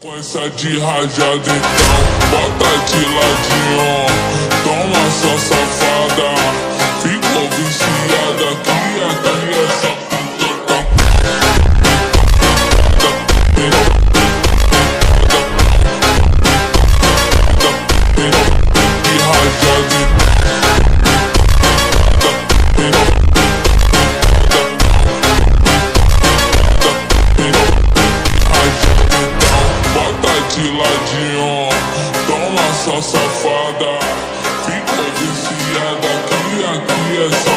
Sequência de rajada então, bota de ladinho. Toma só safada, ficou viciada. Aqui essa puta tá. De rajada de ladinho, toma só safada, ficou viciada. Aqui é só